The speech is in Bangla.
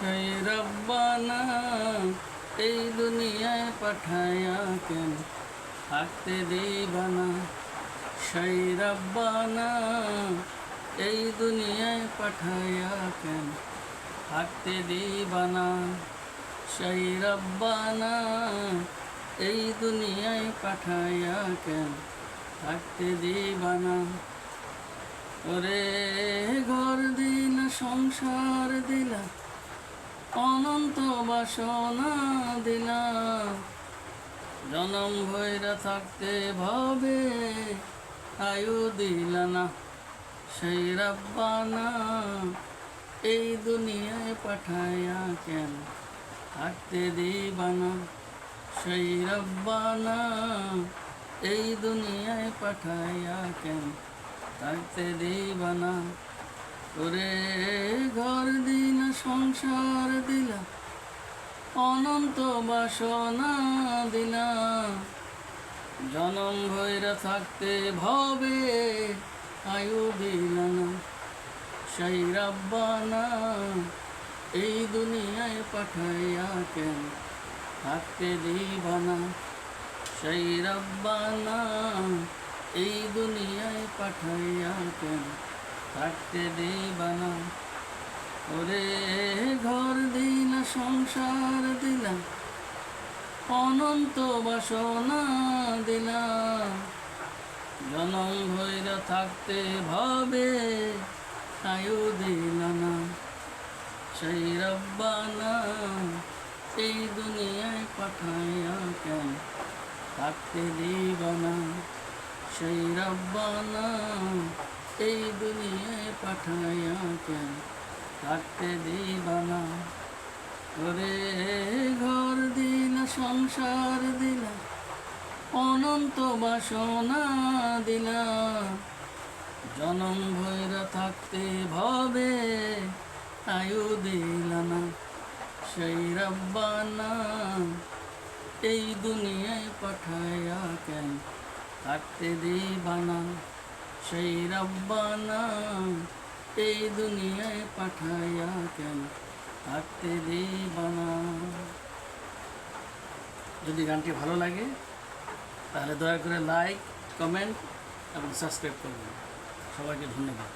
সেই রব্বানা এই দুনিয়ায় পাঠায়া কেন থাকতে দিবানা। সেই রব্বানা এই দুনিয়ায় পাঠায়া কেন থাকতে দিবানা। সেই রব্বানা এই দুনিয়ায় পাঠায়া কেন থাকতে দিবানা। ওরে ঘর দিন সংসার দিলা, অনন্ত বাসনা দিলা, জনম ভৈরা থাকতে ভাবে আয়ু দিলা না। সেই রব্বানা এই দুনিয়ায় পাঠায়া কেন থাকতে দিবানা। সেই রব্বানা এই দুনিয়ায় পাঠায়া কেন থাকতে দিবানা। ওরে ঘর দিন সংসার দিলা, অনন্ত বাসনা দিলা, জনম ভৈরা থাকতে ভবে আয়ু দিলা না। সেই রব্বানা এই দুনিয়ায় পাঠাইয়া কেন থাকতে দিবানা। সেই রব্বানা এই দুনিয়ায় পাঠাইয়া কেন থাকতে দিবানা। ওরে ঘর দিলা সংসার দিলা, অনন্ত বাসনা দিলা, জনম ভৈরা থাকতে ভাবে আয়ু দিলা না। সেই রব্বানা এই দুনিয়ায় পাঠাইয়া কেন থাকতে দিবানা। সেই রব্বানা এই দুনিয়ায় পাঠাইয়া কেন থাকতে দিবানা। ওরে ঘর দিলা সংসার দিলা, অনন্ত বাসনা দিলা, জনম ভৈরা থাকতে ভবে আয়ু দিলা না। সেই রব্বানা এই দুনিয়ায় পাঠায়া কেন থাকতে দিবানা। সেই রব্বানা এই দুনিয়ায় পাঠায়া কেন থাকতে দিবানা। যদি গানটি ভালো লাগে তাহলে দয়া করে লাইক, কমেন্ট এবং সাবস্ক্রাইব করবেন। সবাইকে ধন্যবাদ।